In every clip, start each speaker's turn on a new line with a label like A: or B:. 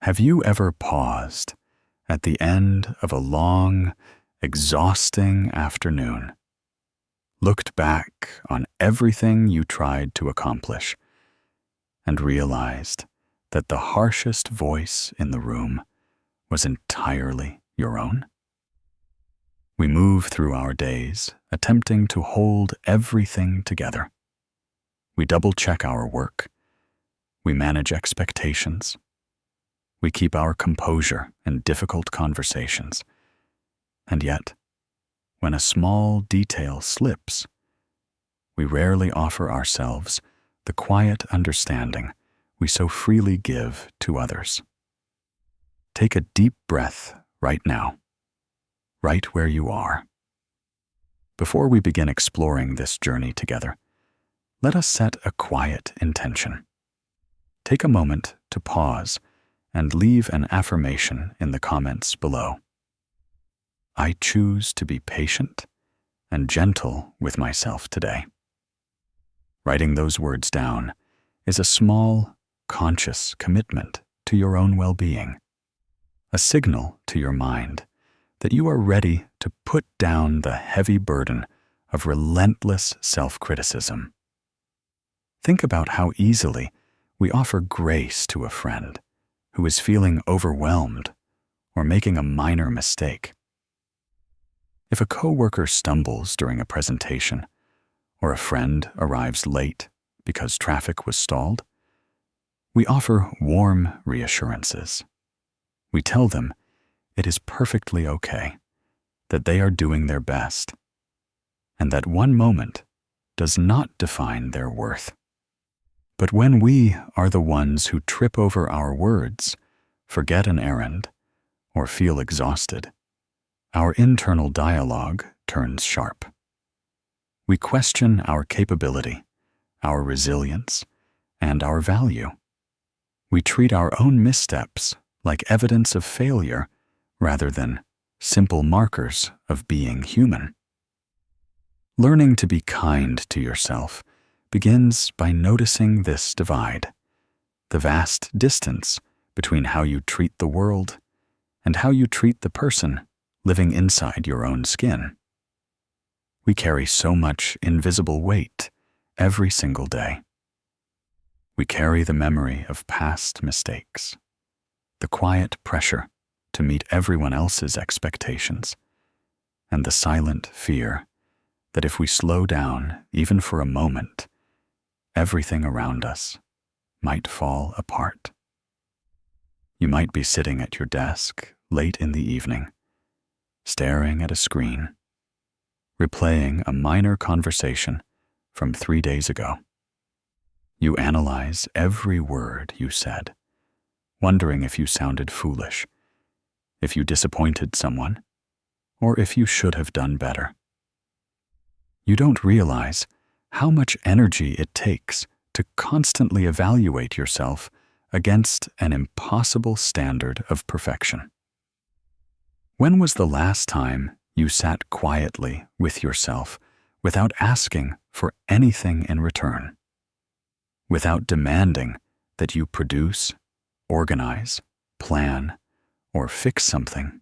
A: Have you ever paused at the end of a long, exhausting afternoon, looked back on everything you tried to accomplish, and realized that the harshest voice in the room was entirely your own? We move through our days attempting to hold everything together. We double-check our work. We manage expectations. We keep our composure in difficult conversations. And yet, when a small detail slips, we rarely offer ourselves the quiet understanding we so freely give to others. Take a deep breath right now, right where you are. Before we begin exploring this journey together, let us set a quiet intention. Take a moment to pause and leave an affirmation in the comments below. I choose to be patient and gentle with myself today. Writing those words down is a small, conscious commitment to your own well-being, a signal to your mind that you are ready to put down the heavy burden of relentless self-criticism. Think about how easily we offer grace to a friend who is feeling overwhelmed or making a minor mistake. If a coworker stumbles during a presentation, or a friend arrives late because traffic was stalled, we offer warm reassurances. We tell them it is perfectly okay, that they are doing their best, and that one moment does not define their worth. But when we are the ones who trip over our words, forget an errand, or feel exhausted, our internal dialogue turns sharp. We question our capability, our resilience, and our value. We treat our own missteps like evidence of failure rather than simple markers of being human. Learning to be kind to yourself begins by noticing this divide, the vast distance between how you treat the world and how you treat the person living inside your own skin. We carry so much invisible weight every single day. We carry the memory of past mistakes, the quiet pressure to meet everyone else's expectations, and the silent fear that if we slow down even for a moment, everything around us might fall apart. You might be sitting at your desk late in the evening, staring at a screen, replaying a minor conversation from 3 days ago. You analyze every word you said, wondering if you sounded foolish, if you disappointed someone, or if you should have done better. You don't realize how much energy it takes to constantly evaluate yourself against an impossible standard of perfection. When was the last time you sat quietly with yourself without asking for anything in return, without demanding that you produce, organize, plan, or fix something?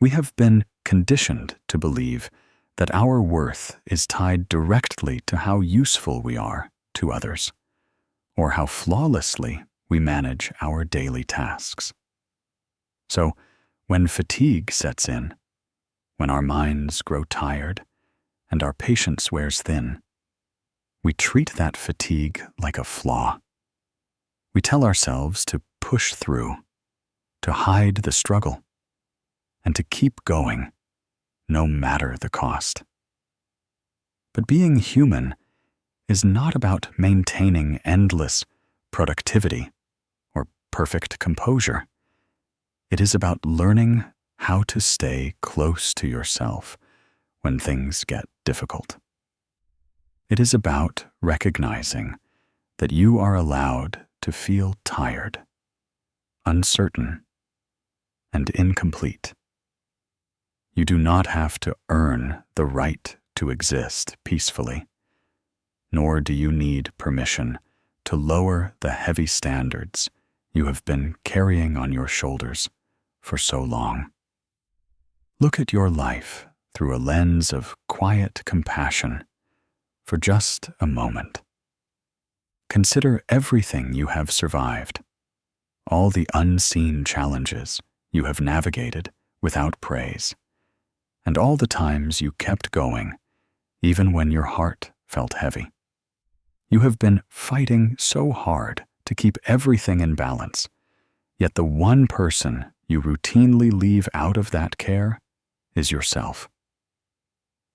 A: We have been conditioned to believe that our worth is tied directly to how useful we are to others, or how flawlessly we manage our daily tasks. So, when fatigue sets in, when our minds grow tired and our patience wears thin, we treat that fatigue like a flaw. We tell ourselves to push through, to hide the struggle, and to keep going, no matter the cost. But being human is not about maintaining endless productivity or perfect composure. It is about learning how to stay close to yourself when things get difficult. It is about recognizing that you are allowed to feel tired, uncertain, and incomplete. You do not have to earn the right to exist peacefully, nor do you need permission to lower the heavy standards you have been carrying on your shoulders for so long. Look at your life through a lens of quiet compassion for just a moment. Consider everything you have survived, all the unseen challenges you have navigated without praise, and all the times you kept going even when your heart felt heavy. You have been fighting so hard to keep everything in balance, yet the one person you routinely leave out of that care is yourself.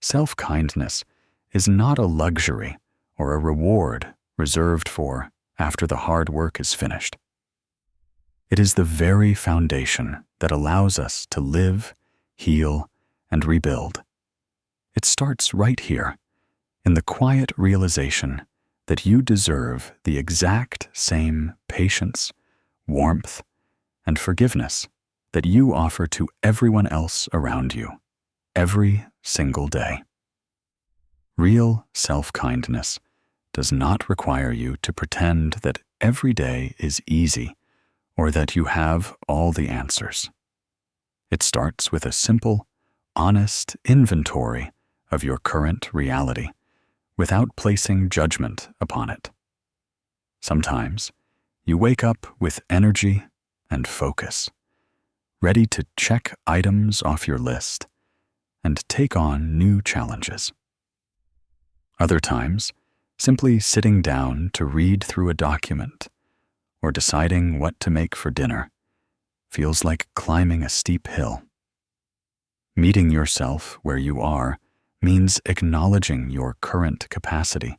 A: Self-kindness is not a luxury or a reward reserved for after the hard work is finished. It is the very foundation that allows us to live, heal, and rebuild. It starts right here, in the quiet realization that you deserve the exact same patience, warmth, and forgiveness that you offer to everyone else around you every single day. Real self-kindness does not require you to pretend that every day is easy or that you have all the answers. It starts with a simple, honest inventory of your current reality without placing judgment upon it. Sometimes you wake up with energy and focus, ready to check items off your list and take on new challenges. Other times, simply sitting down to read through a document or deciding what to make for dinner feels like climbing a steep hill. Meeting yourself where you are means acknowledging your current capacity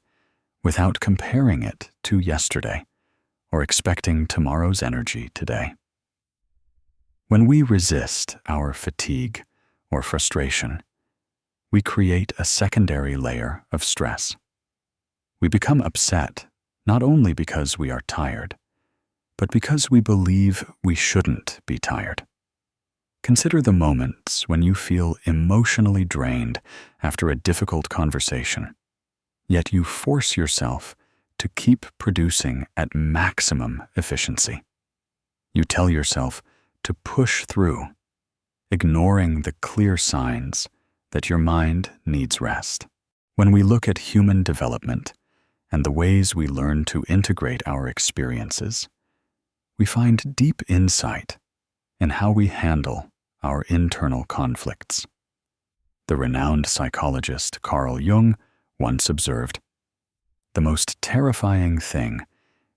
A: without comparing it to yesterday or expecting tomorrow's energy today. When we resist our fatigue or frustration, we create a secondary layer of stress. We become upset not only because we are tired, but because we believe we shouldn't be tired. Consider the moments when you feel emotionally drained after a difficult conversation, yet you force yourself to keep producing at maximum efficiency. You tell yourself to push through, ignoring the clear signs that your mind needs rest. When we look at human development and the ways we learn to integrate our experiences, we find deep insight in how we handle our internal conflicts. The renowned psychologist Carl Jung once observed, "The most terrifying thing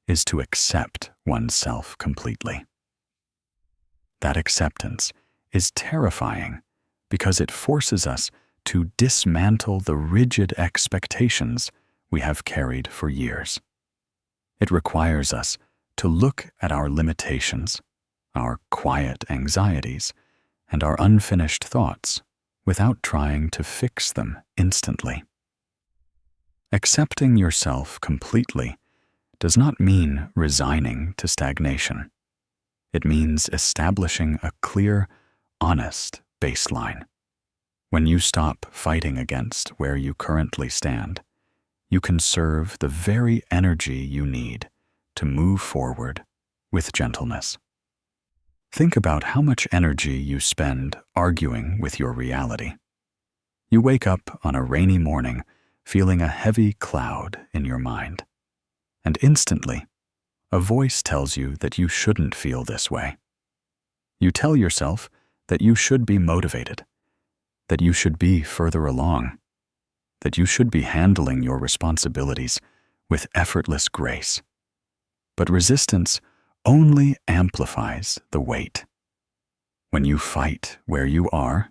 A: is to accept oneself completely." That acceptance is terrifying because it forces us to dismantle the rigid expectations we have carried for years. It requires us to look at our limitations, our quiet anxieties, and our unfinished thoughts without trying to fix them instantly. Accepting yourself completely does not mean resigning to stagnation. It means establishing a clear, honest baseline. When you stop fighting against where you currently stand, you conserve the very energy you need to move forward with gentleness. Think about how much energy you spend arguing with your reality. You wake up on a rainy morning feeling a heavy cloud in your mind, and instantly, a voice tells you that you shouldn't feel this way. You tell yourself that you should be motivated, that you should be further along, that you should be handling your responsibilities with effortless grace. But resistance only amplifies the weight. When you fight where you are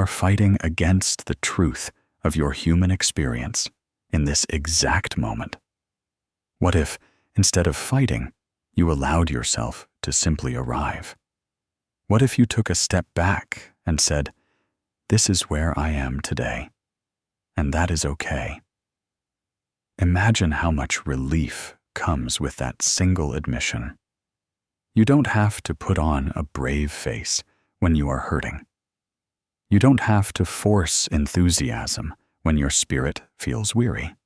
A: fighting against the truth of your human experience in this exact moment. What if, instead of fighting, you allowed yourself to simply arrive? What if you took a step back and said, "This is where I am today, and that is okay"? Imagine how much relief comes with that single admission. You don't have to put on a brave face when you are hurting. You don't have to force enthusiasm when your spirit feels weary.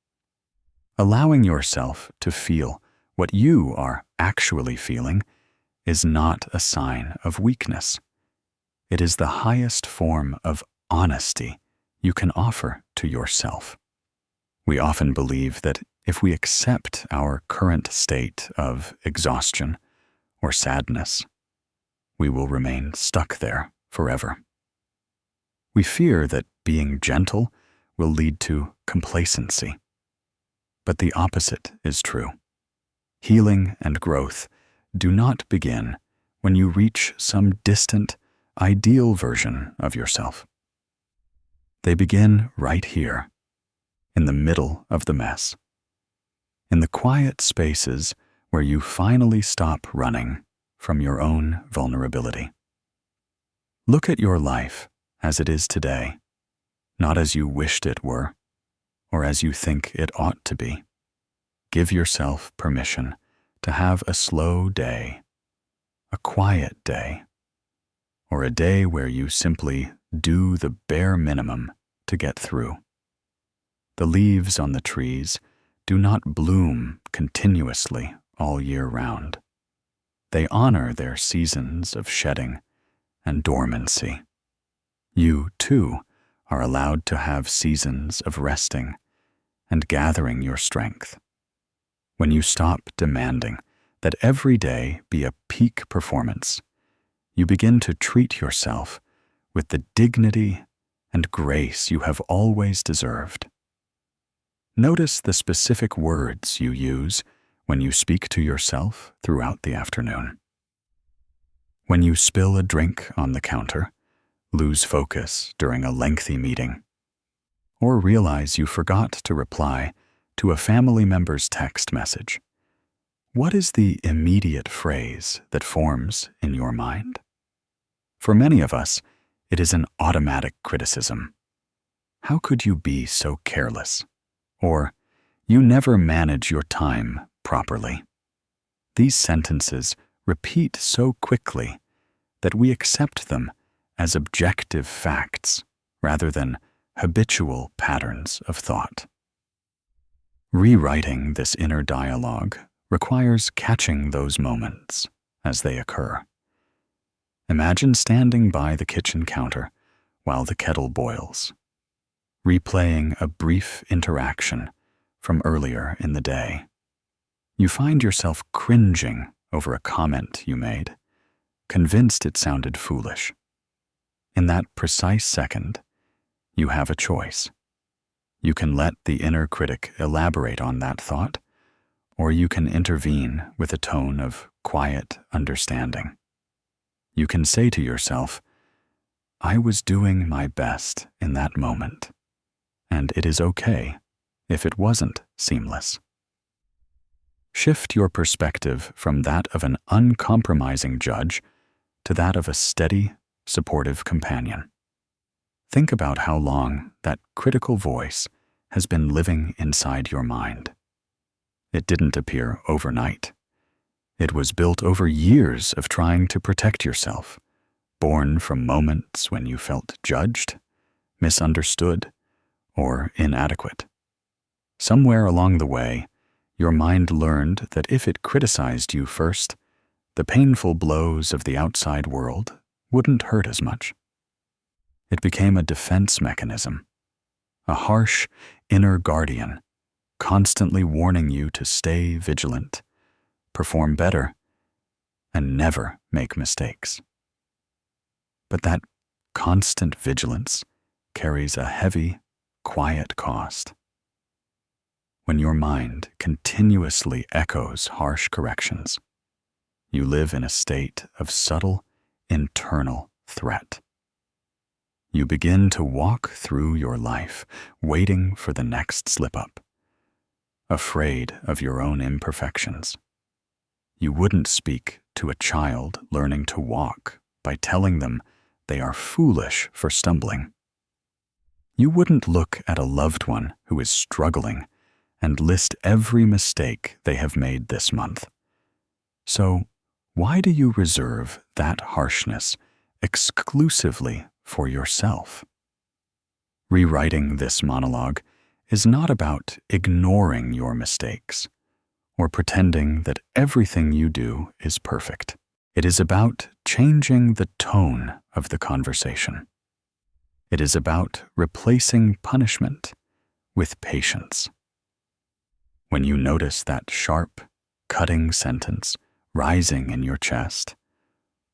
A: Allowing yourself to feel what you are actually feeling is not a sign of weakness. It is the highest form of honesty you can offer to yourself. We often believe that if we accept our current state of exhaustion or sadness, we will remain stuck there forever. We fear that being gentle will lead to complacency. But the opposite is true. Healing and growth do not begin when you reach some distant, ideal version of yourself. They begin right here, in the middle of the mess, in the quiet spaces where you finally stop running from your own vulnerability. Look at your life as it is today, not as you wished it were, or as you think it ought to be. Give yourself permission to have a slow day, a quiet day, or a day where you simply do the bare minimum to get through. The leaves on the trees do not bloom continuously all year round. They honor their seasons of shedding and dormancy. You, too, are allowed to have seasons of resting and gathering your strength. When you stop demanding that every day be a peak performance, you begin to treat yourself with the dignity and grace you have always deserved. Notice the specific words you use when you speak to yourself throughout the afternoon. When you spill a drink on the counter, lose focus during a lengthy meeting, or realize you forgot to reply to a family member's text message, what is the immediate phrase that forms in your mind? For many of us, it is an automatic criticism. How could you be so careless? Or, you never manage your time properly. These sentences repeat so quickly that we accept them as objective facts rather than habitual patterns of thought. Rewriting this inner dialogue requires catching those moments as they occur. Imagine standing by the kitchen counter while the kettle boils, replaying a brief interaction from earlier in the day. You find yourself cringing over a comment you made, convinced it sounded foolish. In that precise second, you have a choice. You can let the inner critic elaborate on that thought, or you can intervene with a tone of quiet understanding. You can say to yourself, I was doing my best in that moment, and it is okay if it wasn't seamless. Shift your perspective from that of an uncompromising judge to that of a steady, supportive companion. Think about how long that critical voice has been living inside your mind. It didn't appear overnight. It was built over years of trying to protect yourself, born from moments when you felt judged, misunderstood, or inadequate. Somewhere along the way, your mind learned that if it criticized you first, the painful blows of the outside world wouldn't hurt as much. It became a defense mechanism, a harsh inner guardian, constantly warning you to stay vigilant, perform better, and never make mistakes. But that constant vigilance carries a heavy, quiet cost. When your mind continuously echoes harsh corrections, you live in a state of subtle, internal threat. You begin to walk through your life, waiting for the next slip-up, afraid of your own imperfections. You wouldn't speak to a child learning to walk by telling them they are foolish for stumbling. You wouldn't look at a loved one who is struggling and list every mistake they have made this month. So, why do you reserve that harshness exclusively for yourself? Rewriting this monologue is not about ignoring your mistakes or pretending that everything you do is perfect. It is about changing the tone of the conversation. It is about replacing punishment with patience. When you notice that sharp, cutting sentence rising in your chest,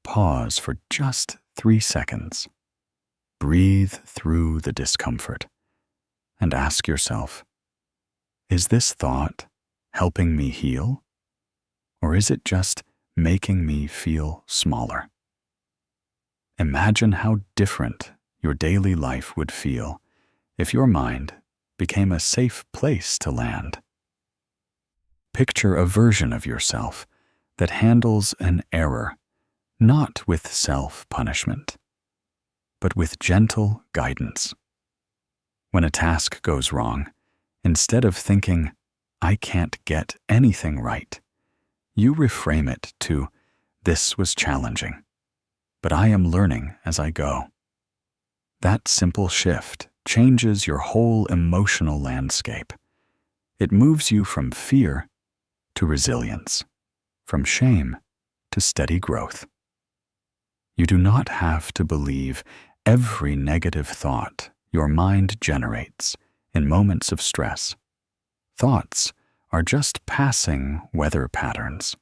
A: pause for just 3 seconds. Breathe through the discomfort and ask yourself, is this thought helping me heal? Or is it just making me feel smaller? Imagine how different your daily life would feel if your mind became a safe place to land. Picture a version of yourself that handles an error not with self-punishment, but with gentle guidance. When a task goes wrong, instead of thinking, I can't get anything right, you reframe it to, this was challenging, but I am learning as I go. That simple shift changes your whole emotional landscape. It moves you from fear to resilience, from shame to steady growth. You do not have to believe every negative thought your mind generates in moments of stress. Thoughts are just passing weather patterns.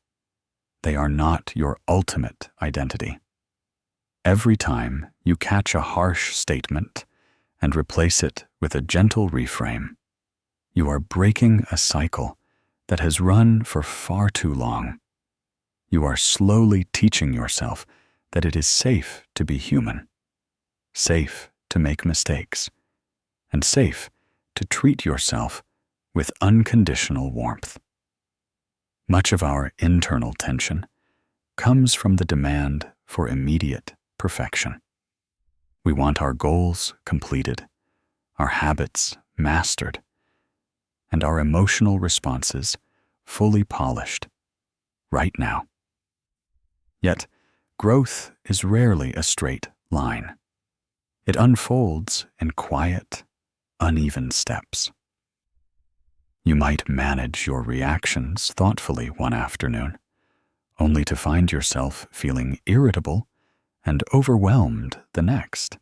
A: They are not your ultimate identity. Every time you catch a harsh statement and replace it with a gentle reframe, you are breaking a cycle that has run for far too long. You are slowly teaching yourself that it is safe to be human, safe to make mistakes, and safe to treat yourself with unconditional warmth. Much of our internal tension comes from the demand for immediate perfection. We want our goals completed, our habits mastered, and our emotional responses fully polished right now. Yet, growth is rarely a straight line. It unfolds in quiet, uneven steps. You might manage your reactions thoughtfully one afternoon, only to find yourself feeling irritable and overwhelmed the next.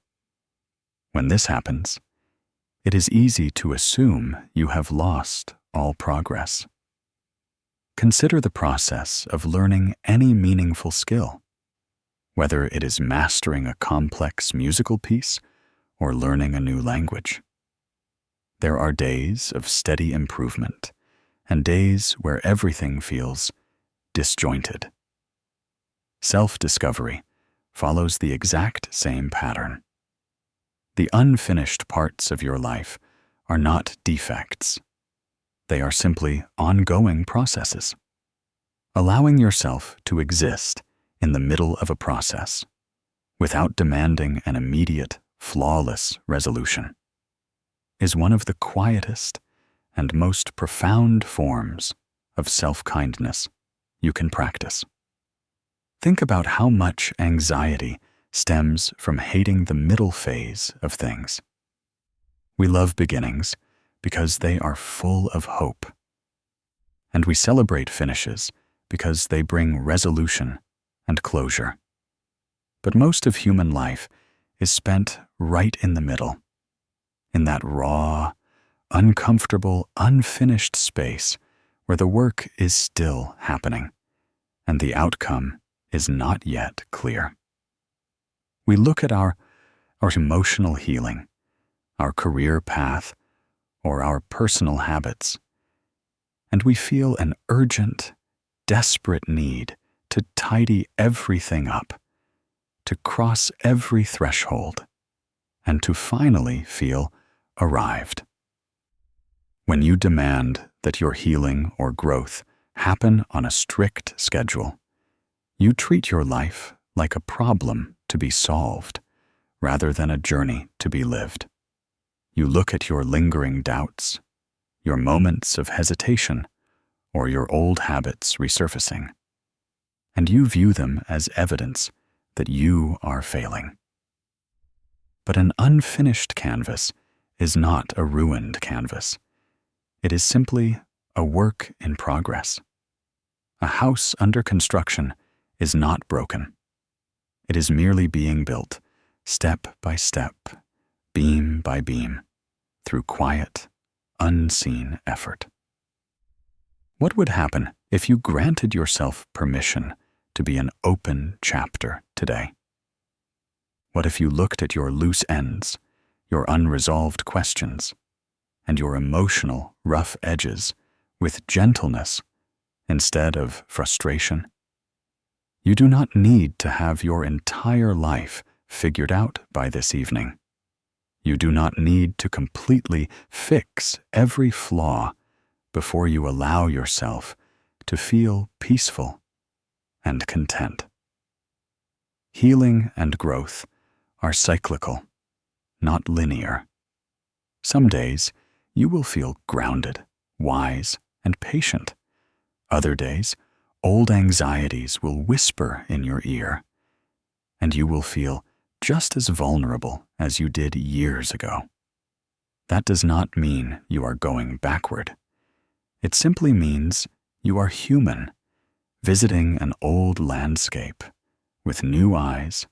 A: When this happens, it is easy to assume you have lost all progress. Consider the process of learning any meaningful skill, whether it is mastering a complex musical piece or learning a new language. There are days of steady improvement and days where everything feels disjointed. Self-discovery follows the exact same pattern. The unfinished parts of your life are not defects. They are simply ongoing processes. Allowing yourself to exist in the middle of a process, without demanding an immediate, flawless resolution, is one of the quietest and most profound forms of self-kindness you can practice. Think about how much anxiety stems from hating the middle phase of things. We love beginnings because they are full of hope, and we celebrate finishes because they bring resolution and closure. But most of human life is spent right in the middle, in that raw, uncomfortable, unfinished space where the work is still happening and the outcome is not yet clear. We look at our emotional healing, our career path, or our personal habits, and we feel an urgent, desperate need to tidy everything up, to cross every threshold, and to finally feel arrived. When you demand that your healing or growth happen on a strict schedule, you treat your life like a problem to be solved rather than a journey to be lived. You look at your lingering doubts, your moments of hesitation, or your old habits resurfacing, and you view them as evidence that you are failing. But an unfinished canvas is not a ruined canvas. It is simply a work in progress. A house under construction is not broken. It is merely being built, step by step, beam by beam, through quiet, unseen effort. What would happen if you granted yourself permission to be an open chapter today? What if you looked at your loose ends, your unresolved questions, and your emotional rough edges with gentleness instead of frustration? You do not need to have your entire life figured out by this evening. You do not need to completely fix every flaw before you allow yourself to feel peaceful and content. Healing and growth are cyclical, not linear. Some days you will feel grounded, wise, and patient. Other days, old anxieties will whisper in your ear, and you will feel just as vulnerable as you did years ago. That does not mean you are going backward. It simply means you are human, visiting an old landscape with new eyes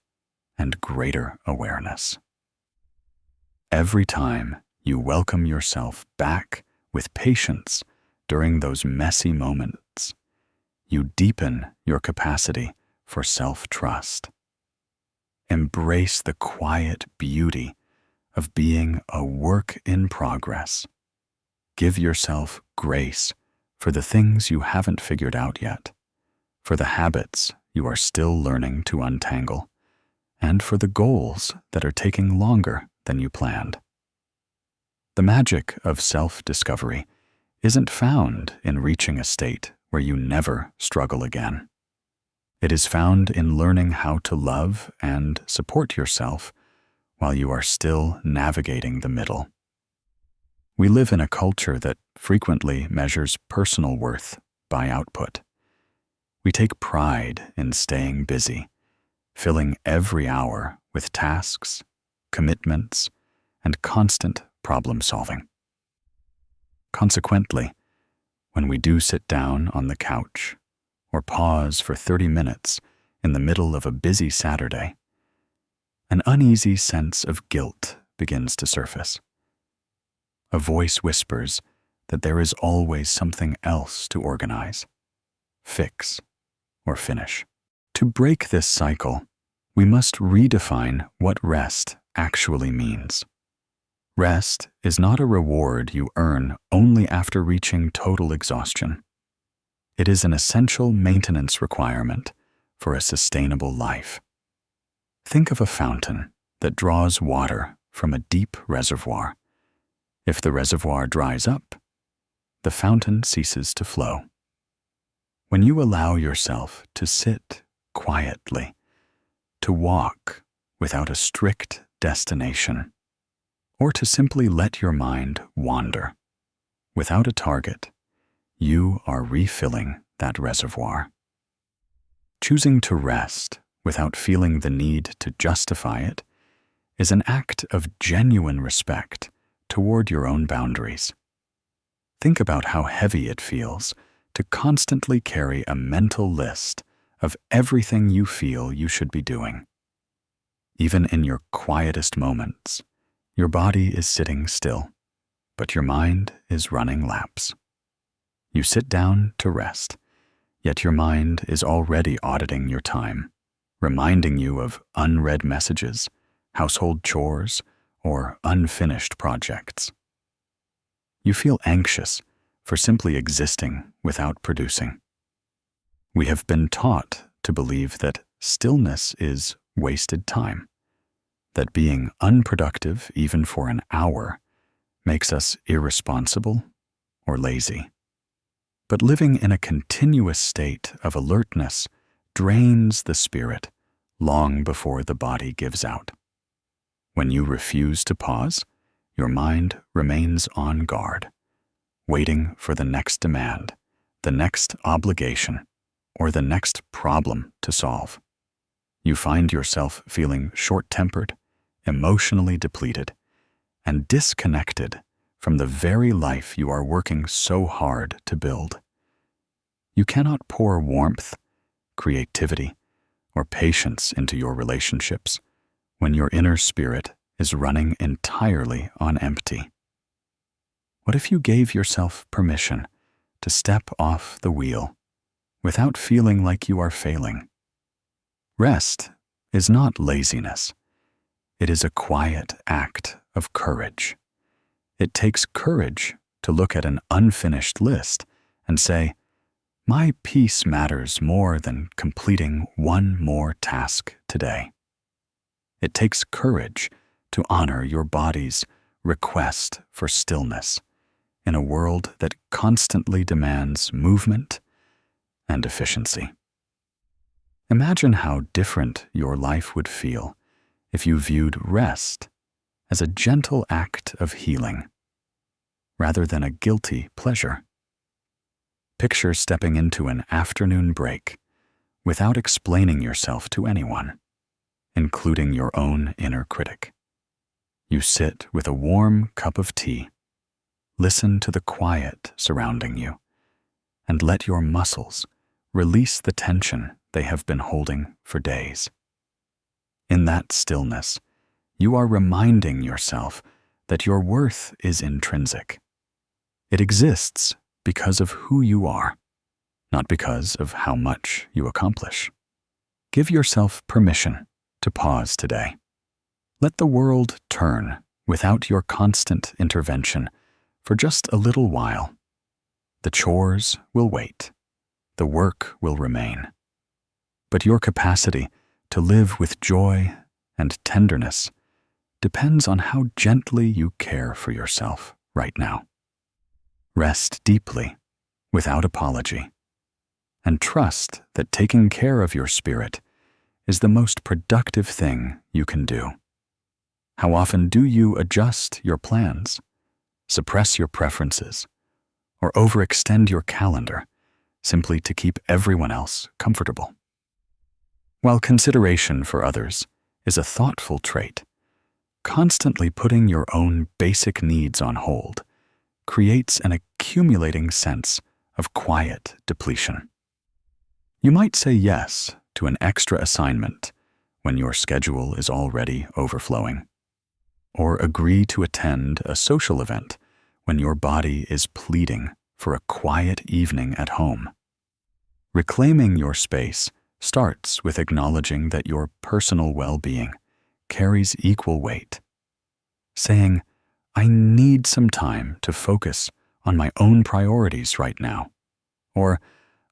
A: and greater awareness. Every time you welcome yourself back with patience during those messy moments, you deepen your capacity for self-trust. Embrace the quiet beauty of being a work in progress. Give yourself grace for the things you haven't figured out yet, for the habits you are still learning to untangle, and for the goals that are taking longer than you planned. The magic of self-discovery isn't found in reaching a state where you never struggle again. It is found in learning how to love and support yourself while you are still navigating the middle. We live in a culture that frequently measures personal worth by output. We take pride in staying busy, filling every hour with tasks, commitments, and constant problem solving. Consequently, when we do sit down on the couch or pause for 30 minutes in the middle of a busy Saturday, an uneasy sense of guilt begins to surface. A voice whispers that there is always something else to organize, fix, or finish. To break this cycle, we must redefine what rest actually means. Rest is not a reward you earn only after reaching total exhaustion. It is an essential maintenance requirement for a sustainable life. Think of a fountain that draws water from a deep reservoir. If the reservoir dries up, the fountain ceases to flow. When you allow yourself to sit quietly, to walk without a strict destination, or to simply let your mind wander without a target, you are refilling that reservoir. Choosing to rest without feeling the need to justify it is an act of genuine respect toward your own boundaries. Think about how heavy it feels to constantly carry a mental list of everything you feel you should be doing. Even in your quietest moments, your body is sitting still, but your mind is running laps. You sit down to rest, yet your mind is already auditing your time, reminding you of unread messages, household chores, or unfinished projects. You feel anxious for simply existing without producing. We have been taught to believe that stillness is wasted time, that being unproductive even for an hour makes us irresponsible or lazy. But living in a continuous state of alertness drains the spirit long before the body gives out. When you refuse to pause, your mind remains on guard, waiting for the next demand, the next obligation, or the next problem to solve. You find yourself feeling short-tempered, emotionally depleted, and disconnected from the very life you are working so hard to build. You cannot pour warmth, creativity, or patience into your relationships when your inner spirit is running entirely on empty? What if you gave yourself permission to step off the wheel without feeling like you are failing? Rest is not laziness. It is a quiet act of courage. It takes courage to look at an unfinished list and say, "My peace matters more than completing one more task today." It takes courage to honor your body's request for stillness in a world that constantly demands movement and efficiency. Imagine how different your life would feel if you viewed rest as a gentle act of healing rather than a guilty pleasure. Picture stepping into an afternoon break without explaining yourself to anyone, including your own inner critic. You sit with a warm cup of tea, listen to the quiet surrounding you, and let your muscles release the tension they have been holding for days. In that stillness, you are reminding yourself that your worth is intrinsic. It exists because of who you are, not because of how much you accomplish. Give yourself permission to pause today. Let the world turn without your constant intervention for just a little while. The chores will wait. The work will remain. But your capacity to live with joy and tenderness depends on how gently you care for yourself right now. Rest deeply, without apology, and trust that taking care of your spirit is the most productive thing you can do. How often do you adjust your plans, suppress your preferences, or overextend your calendar simply to keep everyone else comfortable? While consideration for others is a thoughtful trait, constantly putting your own basic needs on hold creates an accumulating sense of quiet depletion. You might say yes to an extra assignment when your schedule is already overflowing, or agree to attend a social event when your body is pleading for a quiet evening at home. Reclaiming your space starts with acknowledging that your personal well-being carries equal weight. Saying, "I need some time to focus on my own priorities right now," or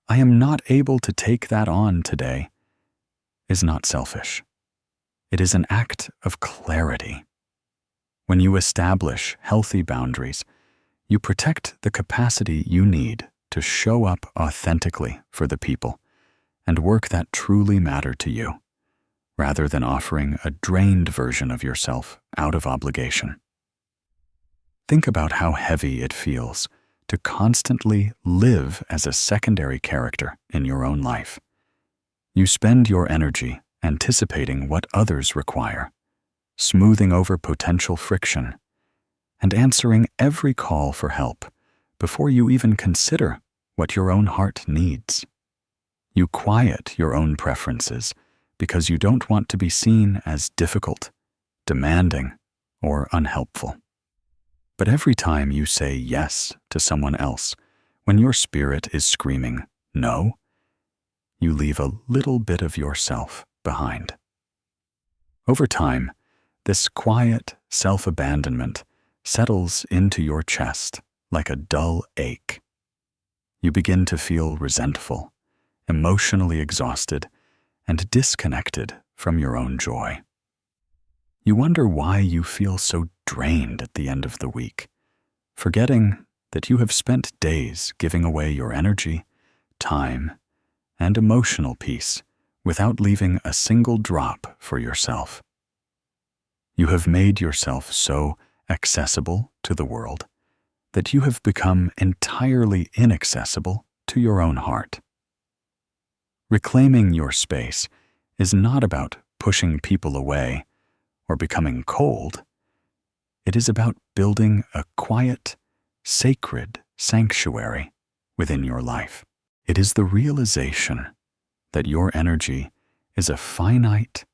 A: "I am not able to take that on today," is not selfish. It is an act of clarity. When you establish healthy boundaries, you protect the capacity you need to show up authentically for the people and work that truly matter to you, rather than offering a drained version of yourself out of obligation. Think about how heavy it feels to constantly live as a secondary character in your own life. You spend your energy anticipating what others require, smoothing over potential friction, and answering every call for help before you even consider what your own heart needs. You quiet your own preferences because you don't want to be seen as difficult, demanding, or unhelpful. But every time you say yes to someone else, when your spirit is screaming no, you leave a little bit of yourself behind. Over time, this quiet self-abandonment settles into your chest like a dull ache. You begin to feel resentful, emotionally exhausted, and disconnected from your own joy. You wonder why you feel so drained at the end of the week, forgetting that you have spent days giving away your energy, time, and emotional peace without leaving a single drop for yourself. You have made yourself so accessible to the world that you have become entirely inaccessible to your own heart. Reclaiming your space is not about pushing people away or becoming cold. It is about building a quiet, sacred sanctuary within your life. It is the realization that your energy is a finite,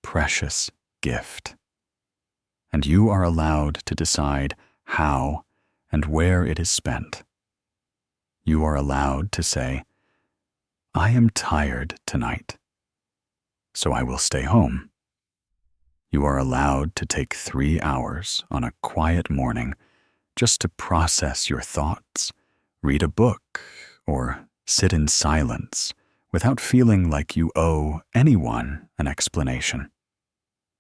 A: precious gift, and you are allowed to decide how and where it is spent. You are allowed to say, "I am tired tonight, so I will stay home." You are allowed to take 3 hours on a quiet morning just to process your thoughts, read a book, or sit in silence without feeling like you owe anyone an explanation.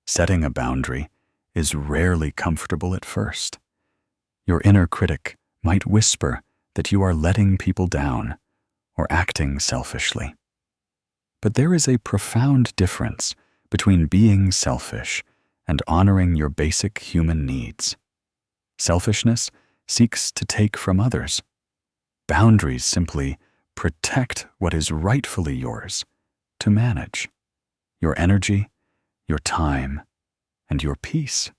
A: Setting a boundary is rarely comfortable at first. Your inner critic might whisper that you are letting people down or acting selfishly. But there is a profound difference between being selfish and honoring your basic human needs. Selfishness seeks to take from others. Boundaries simply protect what is rightfully yours to manage: your energy, your time, and your peace.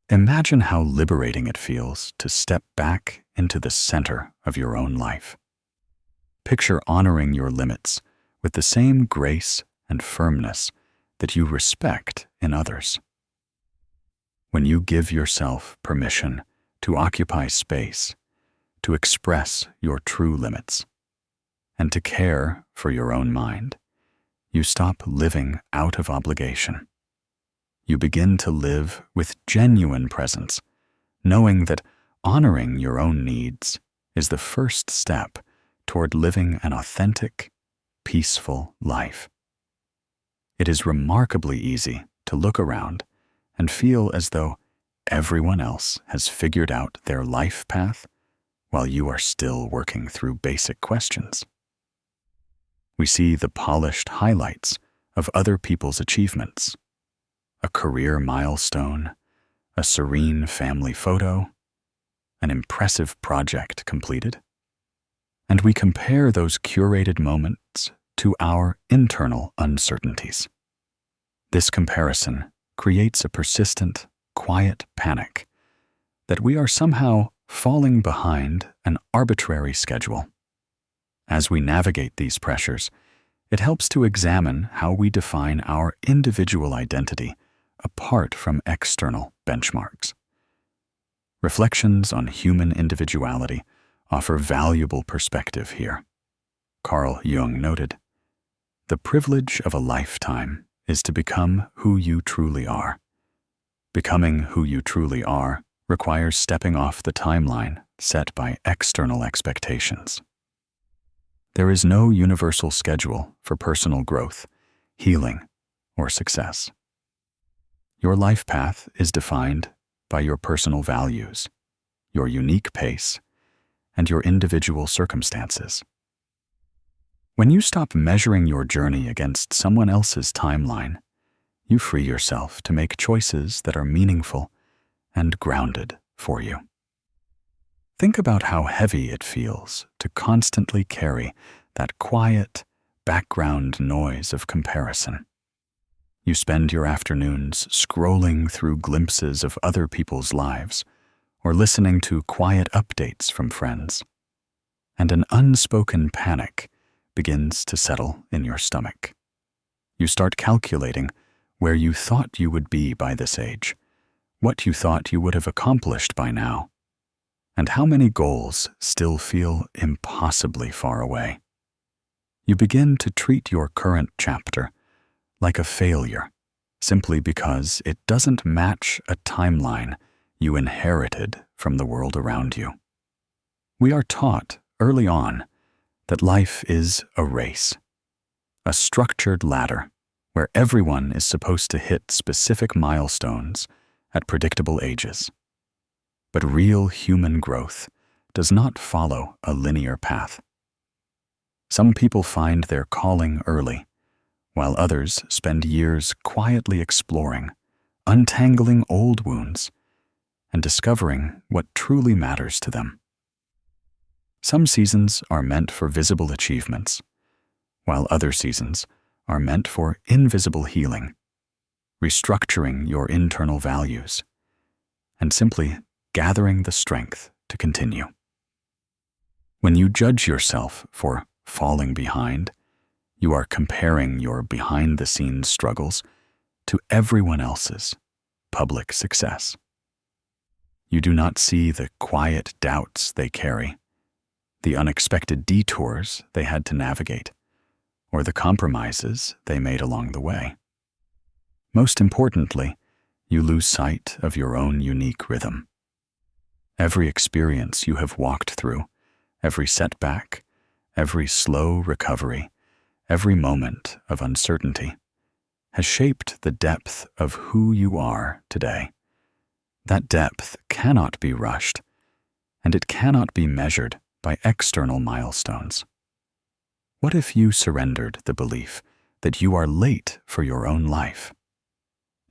A: Imagine how liberating it feels to step back into the center of your own life. Picture honoring your limits with the same grace and firmness that you respect in others. When you give yourself permission to occupy space, to express your true limits, and to care for your own mind, you stop living out of obligation. You begin to live with genuine presence, knowing that honoring your own needs is the first step toward living an authentic, peaceful life. It is remarkably easy to look around and feel as though everyone else has figured out their life path while you are still working through basic questions. We see the polished highlights of other people's achievements: a career milestone, a serene family photo, an impressive project completed. And we compare those curated moments to our internal uncertainties. This comparison creates a persistent, quiet panic that we are somehow falling behind an arbitrary schedule. As we navigate these pressures, it helps to examine how we define our individual identity apart from external benchmarks. Reflections on human individuality offer valuable perspective here. Carl Jung noted, "The privilege of a lifetime is to become who you truly are. Becoming who you truly are requires stepping off the timeline set by external expectations." There is no universal schedule for personal growth, healing, or success. Your life path is defined by your personal values, your unique pace, and your individual circumstances. When you stop measuring your journey against someone else's timeline, you free yourself to make choices that are meaningful and grounded for you. Think about how heavy it feels to constantly carry that quiet, background noise of comparison. You spend your afternoons scrolling through glimpses of other people's lives or listening to quiet updates from friends, and an unspoken panic begins to settle in your stomach. You start calculating where you thought you would be by this age, what you thought you would have accomplished by now, and how many goals still feel impossibly far away. You begin to treat your current chapter like a failure simply because it doesn't match a timeline you inherited from the world around you. We are taught early on that life is a race, a structured ladder where everyone is supposed to hit specific milestones at predictable ages. But real human growth does not follow a linear path. Some people find their calling early, while others spend years quietly exploring, untangling old wounds, and discovering what truly matters to them. Some seasons are meant for visible achievements, while other seasons are meant for invisible healing, restructuring your internal values, and simply gathering the strength to continue. When you judge yourself for falling behind, You are comparing your behind-the-scenes struggles to everyone else's public success. You do not see the quiet doubts they carry, the unexpected detours they had to navigate, or the compromises they made along the way. Most importantly, you lose sight of your own unique rhythm. Every experience you have walked through, every setback, every slow recovery, every moment of uncertainty, has shaped the depth of who you are today. That depth cannot be rushed, and it cannot be measured by external milestones. What if you surrendered the belief that you are late for your own life?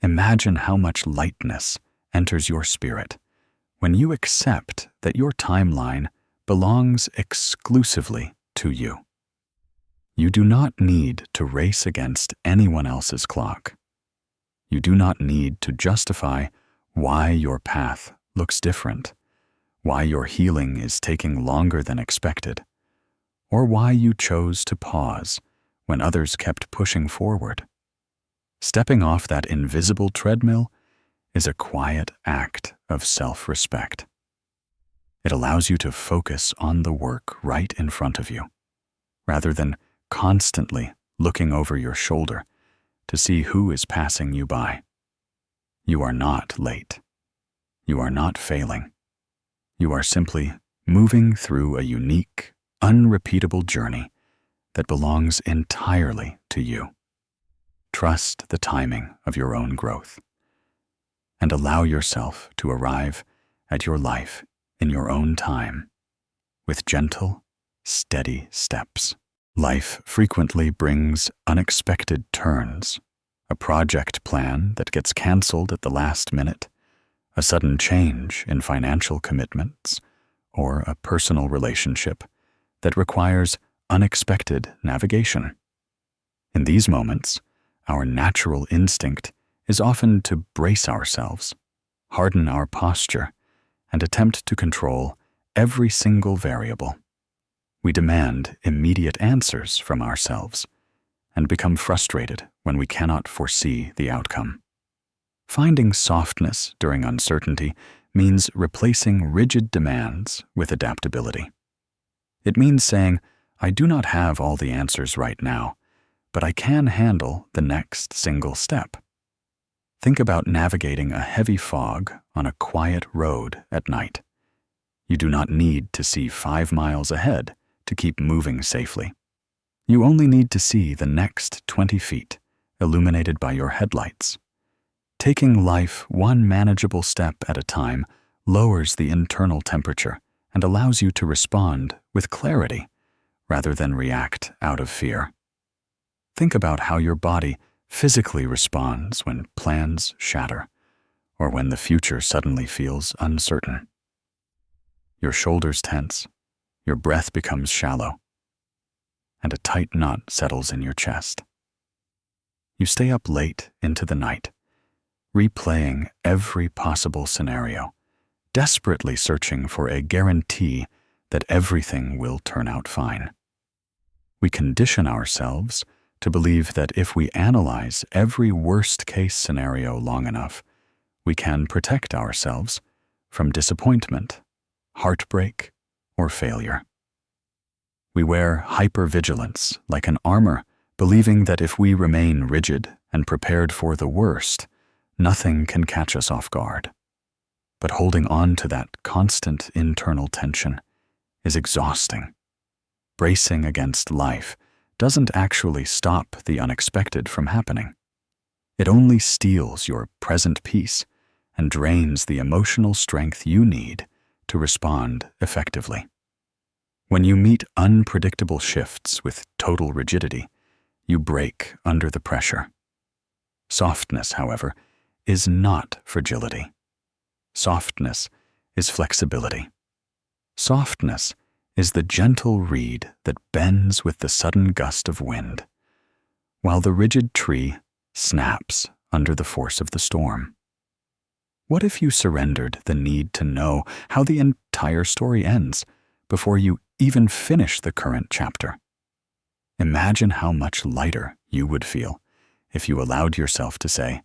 A: Imagine how much lightness enters your spirit when you accept that your timeline belongs exclusively to you. You do not need to race against anyone else's clock. You do not need to justify why your path looks different, why your healing is taking longer than expected, or why you chose to pause when others kept pushing forward. Stepping off that invisible treadmill is a quiet act of self-respect. It allows you to focus on the work right in front of you, rather than constantly looking over your shoulder to see who is passing you by. You are not late. You are not failing. You are simply moving through a unique, unrepeatable journey that belongs entirely to you. Trust the timing of your own growth, and allow yourself to arrive at your life in your own time, with gentle, steady steps. Life frequently brings unexpected turns, a project plan that gets canceled at the last minute, a sudden change in financial commitments, or a personal relationship that requires unexpected navigation. In these moments, our natural instinct is often to brace ourselves, harden our posture, and attempt to control every single variable. We demand immediate answers from ourselves and become frustrated when we cannot foresee the outcome. Finding softness during uncertainty means replacing rigid demands with adaptability. It means saying, I do not have all the answers right now, but I can handle the next single step. Think about navigating a heavy fog on a quiet road at night. You do not need to see 5 miles ahead to keep moving safely. You only need to see the next 20 feet, illuminated by your headlights. Taking life one manageable step at a time lowers the internal temperature and allows you to respond with clarity rather than react out of fear. Think about how your body physically responds when plans shatter or when the future suddenly feels uncertain. Your shoulders tense, your breath becomes shallow, and a tight knot settles in your chest. You stay up late into the night, replaying every possible scenario, desperately searching for a guarantee that everything will turn out fine. We condition ourselves to believe that if we analyze every worst-case scenario long enough, we can protect ourselves from disappointment, heartbreak, or failure. We wear hypervigilance like an armor, believing that if we remain rigid and prepared for the worst, nothing can catch us off guard. But holding on to that constant internal tension is exhausting. Bracing against life doesn't actually stop the unexpected from happening. It only steals your present peace and drains the emotional strength you need to respond effectively. When you meet unpredictable shifts with total rigidity, you break under the pressure. Softness, however, is not fragility. Softness is flexibility. Softness is the gentle reed that bends with the sudden gust of wind, while the rigid tree snaps under the force of the storm. What if you surrendered the need to know how the entire story ends before you even finish the current chapter? Imagine how much lighter you would feel if you allowed yourself to say,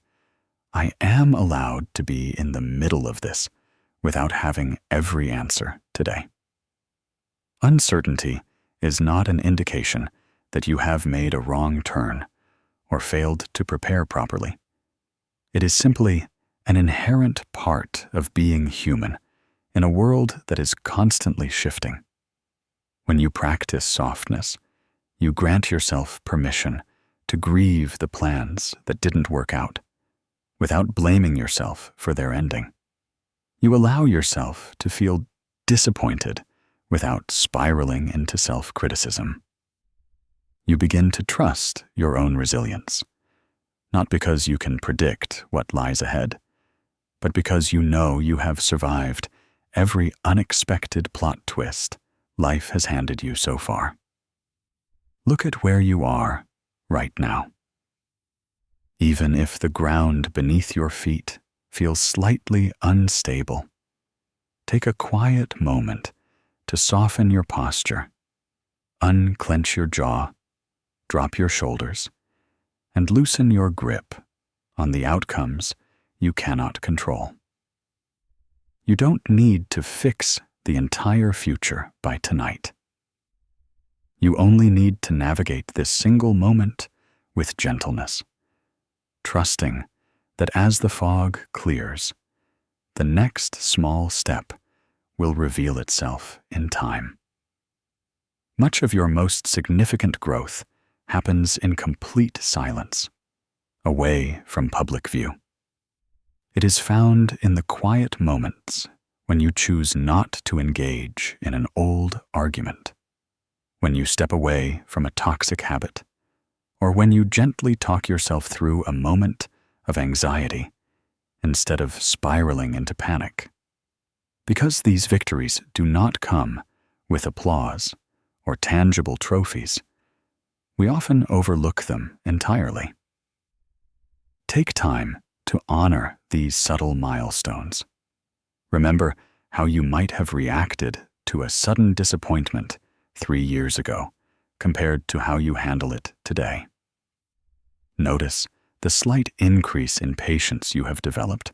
A: I am allowed to be in the middle of this without having every answer today. Uncertainty is not an indication that you have made a wrong turn or failed to prepare properly. It is simply an inherent part of being human in a world that is constantly shifting. When you practice softness, you grant yourself permission to grieve the plans that didn't work out, without blaming yourself for their ending. You allow yourself to feel disappointed without spiraling into self-criticism. You begin to trust your own resilience, not because you can predict what lies ahead, but because you know you have survived every unexpected plot twist life has handed you so far. Look at where you are right now. Even if the ground beneath your feet feels slightly unstable, take a quiet moment to soften your posture, unclench your jaw, drop your shoulders, and loosen your grip on the outcomes you cannot control. You don't need to fix the entire future by tonight. You only need to navigate this single moment with gentleness, trusting that as the fog clears, the next small step will reveal itself in time. Much of your most significant growth happens in complete silence, away from public view. It is found in the quiet moments when you choose not to engage in an old argument, when you step away from a toxic habit, or when you gently talk yourself through a moment of anxiety instead of spiraling into panic. Because these victories do not come with applause or tangible trophies, we often overlook them entirely. Take time to honor these subtle milestones. Remember how you might have reacted to a sudden disappointment 3 years ago compared to how you handle it today. Notice the slight increase in patience you have developed,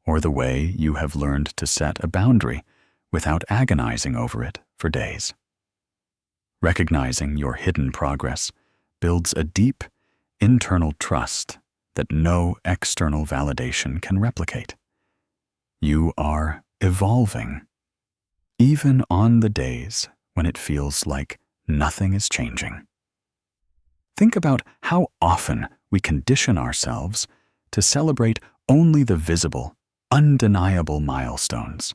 A: or the way you have learned to set a boundary without agonizing over it for days. Recognizing your hidden progress builds a deep, internal trust that no external validation can replicate. You are evolving, even on the days when it feels like nothing is changing. Think about how often we condition ourselves to celebrate only the visible, undeniable milestones: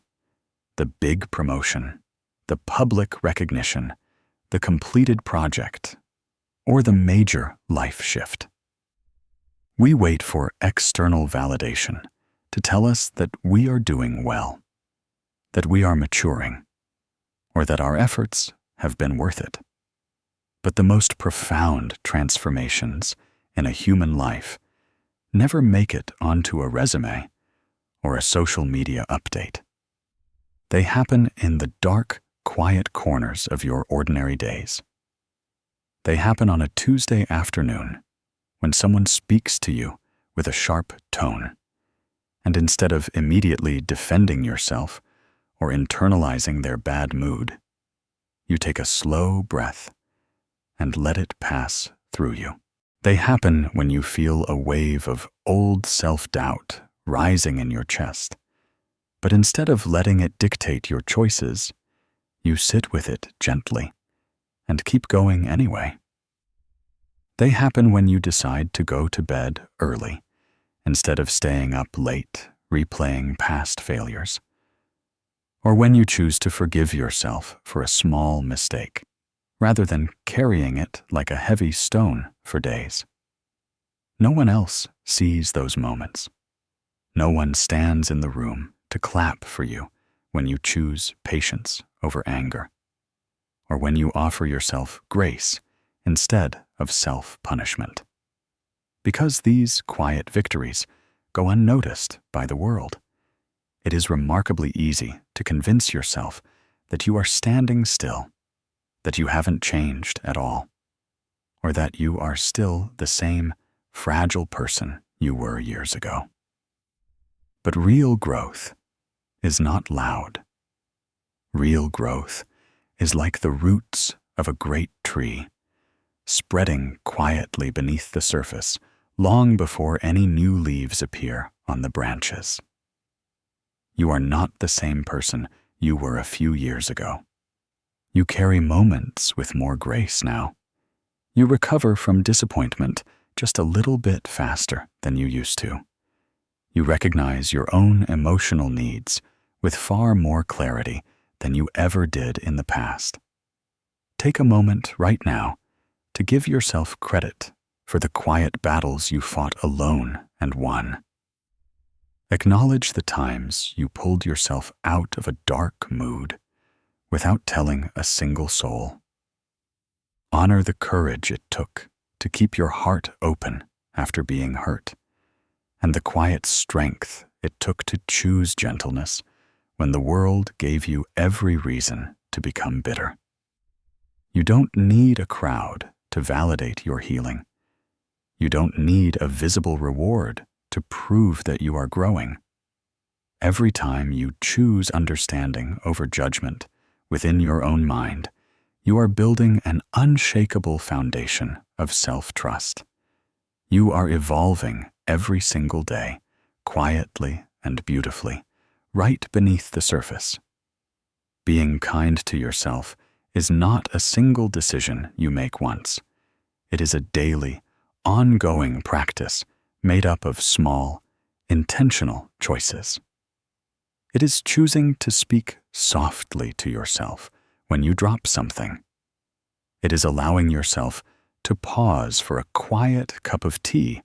A: the big promotion, the public recognition, the completed project, or the major life shift. We wait for external validation to tell us that we are doing well, that we are maturing, or that our efforts have been worth it. But the most profound transformations in a human life never make it onto a resume or a social media update. They happen in the dark, quiet corners of your ordinary days. They happen on a Tuesday afternoon when someone speaks to you with a sharp tone, and instead of immediately defending yourself or internalizing their bad mood, you take a slow breath and let it pass through you. They happen when you feel a wave of old self-doubt rising in your chest, but instead of letting it dictate your choices, you sit with it gently and keep going anyway. They happen when you decide to go to bed early instead of staying up late replaying past failures, or when you choose to forgive yourself for a small mistake rather than carrying it like a heavy stone for days. No one else sees those moments. No one stands in the room to clap for you when you choose patience over anger, or when you offer yourself grace instead of self-punishment. Because these quiet victories go unnoticed by the world, it is remarkably easy to convince yourself that you are standing still, that you haven't changed at all. or that you are still the same fragile person you were years ago. But real growth is not loud. Real growth is like the roots of a great tree, spreading quietly beneath the surface long before any new leaves appear on the branches. You are not the same person you were a few years ago. You carry moments with more grace now. You recover from disappointment just a little bit faster than you used to. You recognize your own emotional needs with far more clarity than you ever did in the past. Take a moment right now to give yourself credit for the quiet battles you fought alone and won. Acknowledge the times you pulled yourself out of a dark mood without telling a single soul. Honor the courage it took to keep your heart open after being hurt, and the quiet strength it took to choose gentleness when the world gave you every reason to become bitter. You don't need a crowd to validate your healing. You don't need a visible reward to prove that you are growing. Every time you choose understanding over judgment within your own mind, you are building an unshakable foundation of self-trust. You are evolving every single day, quietly and beautifully, right beneath the surface. Being kind to yourself is not a single decision you make once. It is a daily, ongoing practice made up of small, intentional choices. It is choosing to speak softly to yourself when you drop something. It is allowing yourself to pause for a quiet cup of tea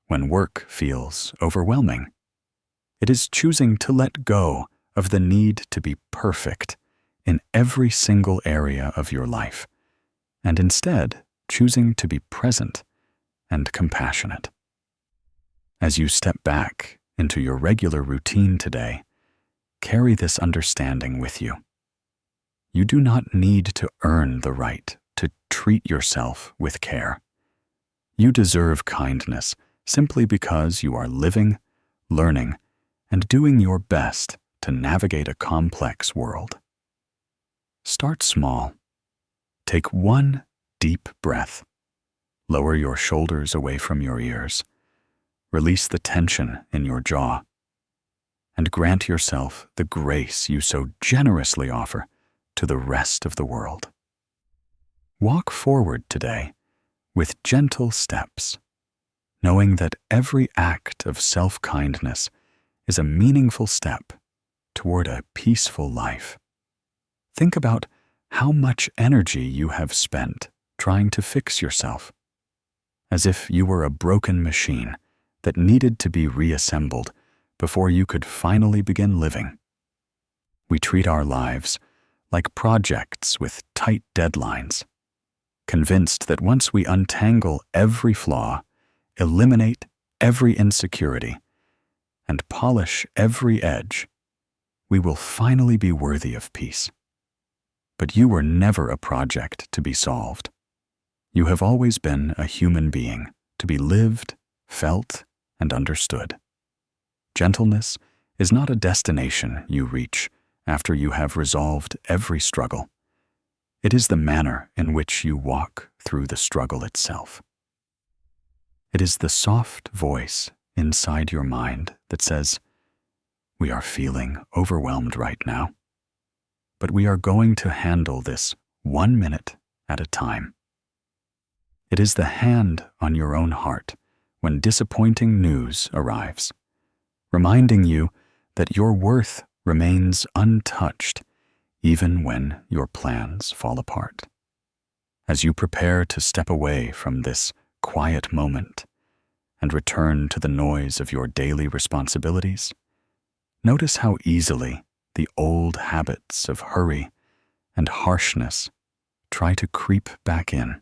A: when work feels overwhelming. It is choosing to let go of the need to be perfect in every single area of your life, and instead choosing to be present and compassionate. As you step back into your regular routine today, carry this understanding with you. You do not need to earn the right to treat yourself with care. You deserve kindness simply because you are living, learning, and doing your best to navigate a complex world. Start small. Take one deep breath. Lower your shoulders away from your ears. Release the tension in your jaw. And grant yourself the grace you so generously offer to the rest of the world. Walk forward today with gentle steps, knowing that every act of self-kindness is a meaningful step toward a peaceful life. Think about how much energy you have spent trying to fix yourself, as if you were a broken machine that needed to be reassembled before you could finally begin living. We treat our lives like projects with tight deadlines, convinced that once we untangle every flaw, eliminate every insecurity, and polish every edge, we will finally be worthy of peace. But you were never a project to be solved. You have always been a human being to be lived, felt, and understood. Gentleness is not a destination you reach after you have resolved every struggle. It is the manner in which you walk through the struggle itself. It is the soft voice inside your mind that says, "We are feeling overwhelmed right now, but we are going to handle this 1 minute at a time." It is the hand on your own heart when disappointing news arrives, reminding you that your worth remains untouched even when your plans fall apart. As you prepare to step away from this quiet moment and return to the noise of your daily responsibilities, notice how easily the old habits of hurry and harshness try to creep back in.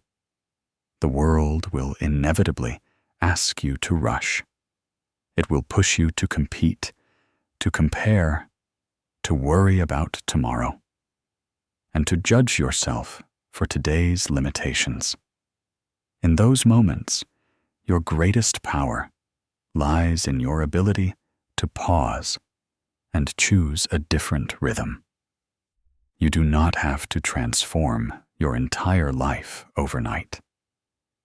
A: The world will inevitably ask you to rush. It will push you to compete, to compare, to worry about tomorrow, and to judge yourself for today's limitations. In those moments, your greatest power lies in your ability to pause and choose a different rhythm. You do not have to transform your entire life overnight.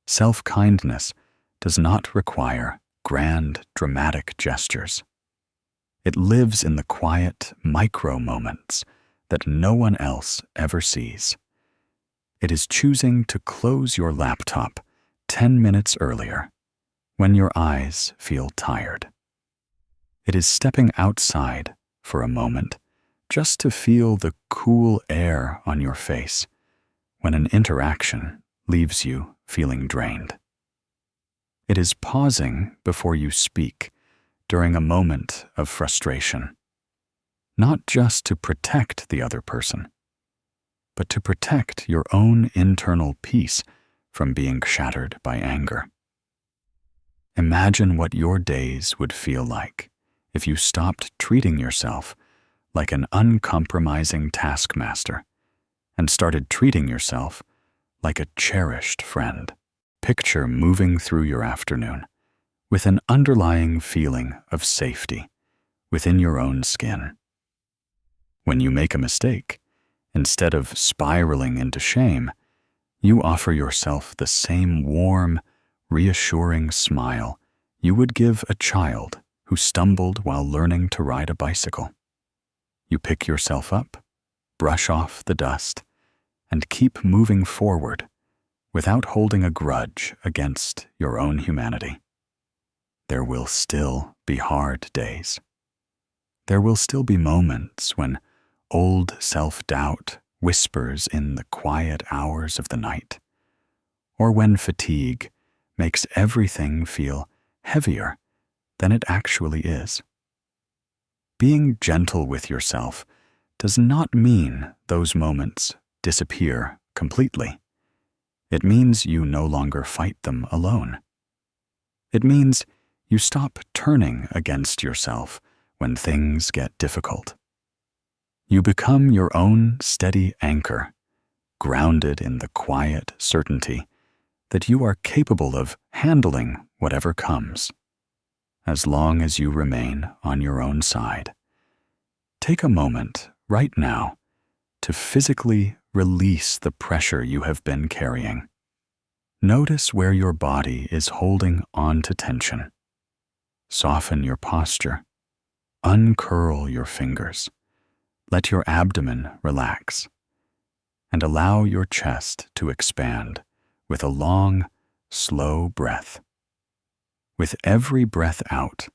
A: Self-kindness does not require grand, dramatic gestures. It lives in the quiet, micro moments that no one else ever sees. It is choosing to close your laptop 10 minutes earlier when your eyes feel tired. It is stepping outside for a moment just to feel the cool air on your face when an interaction leaves you feeling drained. It is pausing before you speak during a moment of frustration, not just to protect the other person, but to protect your own internal peace from being shattered by anger. Imagine what your days would feel like if you stopped treating yourself like an uncompromising taskmaster and started treating yourself like a cherished friend. Picture moving through your afternoon with an underlying feeling of safety within your own skin. When you make a mistake, instead of spiraling into shame, you offer yourself the same warm, reassuring smile you would give a child who stumbled while learning to ride a bicycle. You pick yourself up, brush off the dust, and keep moving forward without holding a grudge against your own humanity. There will still be hard days. There will still be moments when old self-doubt whispers in the quiet hours of the night, or when fatigue makes everything feel heavier than it actually is. Being gentle with yourself does not mean those moments disappear completely. It means you no longer fight them alone. It means you stop turning against yourself when things get difficult. You become your own steady anchor, grounded in the quiet certainty that you are capable of handling whatever comes, as long as you remain on your own side. Take a moment right now to physically release the pressure you have been carrying. Notice where your body is holding on to tension. Soften your posture. Uncurl your fingers. Let your abdomen relax. And allow your chest to expand with a long, slow breath. With every breath out,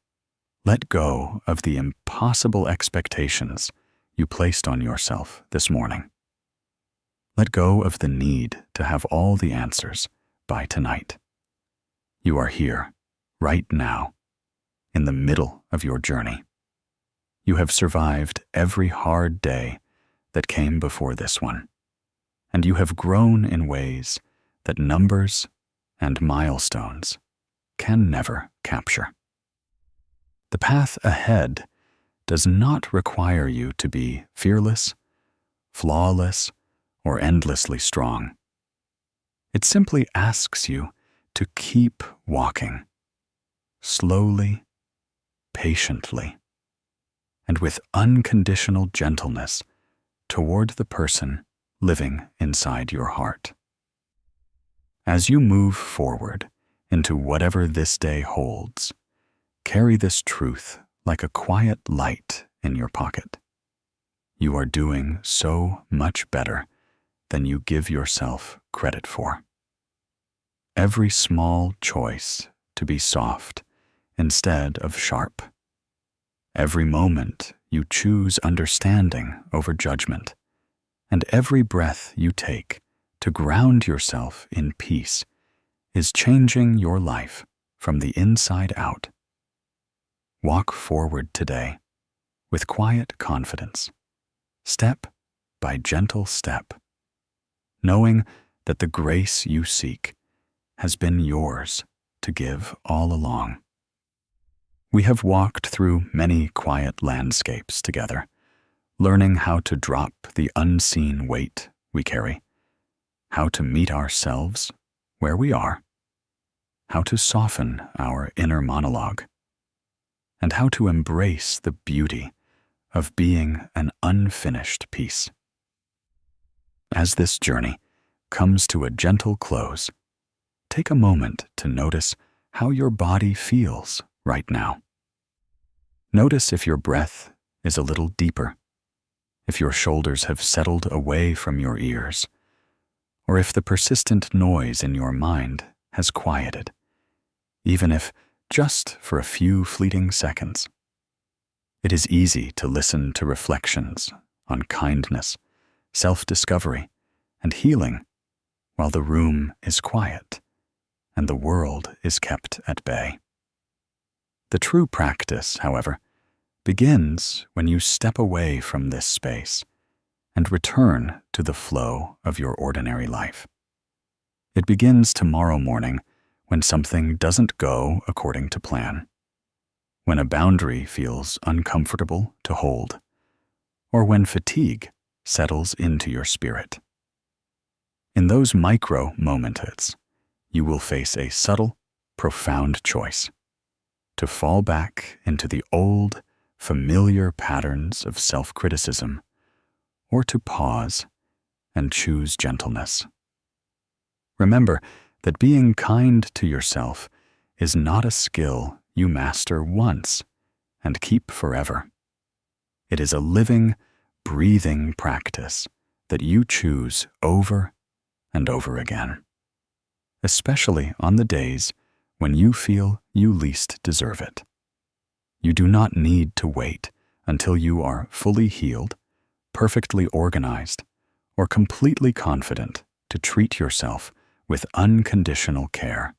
A: let go of the impossible expectations you placed on yourself this morning. Let go of the need to have all the answers by tonight. You are here, right now, in the middle of your journey. You have survived every hard day that came before this one, and you have grown in ways that numbers and milestones can never capture. The path ahead does not require you to be fearless, flawless, or endlessly strong. It simply asks you to keep walking, slowly, patiently, and with unconditional gentleness toward the person living inside your heart. As you move forward into whatever this day holds, carry this truth like a quiet light in your pocket. You are doing so much better than you give yourself credit for. Every small choice to be soft instead of sharp. Every moment you choose understanding over judgment, and every breath you take to ground yourself in peace is changing your life from the inside out. Walk forward today with quiet confidence, step by gentle step, knowing that the grace you seek has been yours to give all along. We have walked through many quiet landscapes together, learning how to drop the unseen weight we carry, how to meet ourselves where we are, how to soften our inner monologue, and how to embrace the beauty of being an unfinished piece. As this journey comes to a gentle close, take a moment to notice how your body feels right now. Notice if your breath is a little deeper, if your shoulders have settled away from your ears, or if the persistent noise in your mind has quieted, even if just for a few fleeting seconds. It is easy to listen to reflections on kindness, self-discovery, and healing while the room is quiet and the world is kept at bay. The true practice, however, begins when you step away from this space and return to the flow of your ordinary life. It begins tomorrow morning when something doesn't go according to plan, when a boundary feels uncomfortable to hold, or when fatigue settles into your spirit. In those micro moments, you will face a subtle, profound choice: to fall back into the old, familiar patterns of self-criticism, or to pause and choose gentleness. Remember that being kind to yourself is not a skill you master once and keep forever. It is a living, breathing practice that you choose over and over again, especially on the days when you feel you least deserve it. You do not need to wait until you are fully healed, perfectly organized, or completely confident to treat yourself with unconditional care.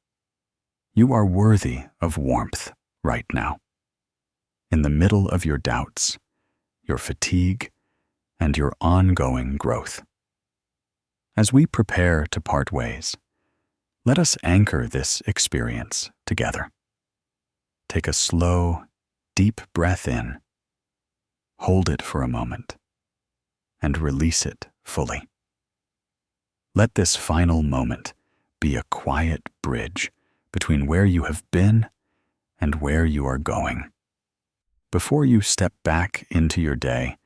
A: You are worthy of warmth right now, in the middle of your doubts, your fatigue, and your ongoing growth. As we prepare to part ways, let us anchor this experience together. Take a slow, deep breath in, hold it for a moment, and release it fully. Let this final moment be a quiet bridge between where you have been and where you are going. Before you step back into your day,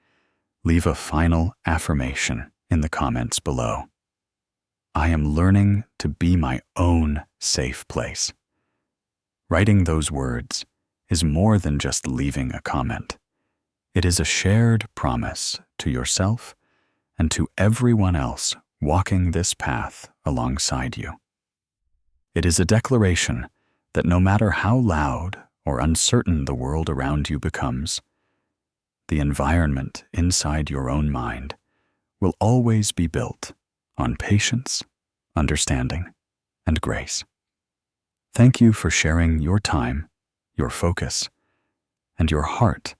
A: leave a final affirmation in the comments below. I am learning to be my own safe place. Writing those words is more than just leaving a comment. It is a shared promise to yourself and to everyone else walking this path alongside you. It is a declaration that no matter how loud or uncertain the world around you becomes, the environment inside your own mind will always be built on patience, understanding, and grace. Thank you for sharing your time, your focus, and your heart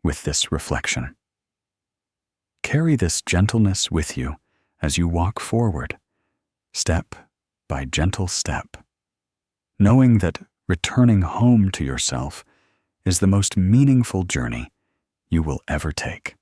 A: with this reflection. Carry this gentleness with you as you walk forward, step by gentle step, knowing that returning home to yourself is the most meaningful journey you will ever take.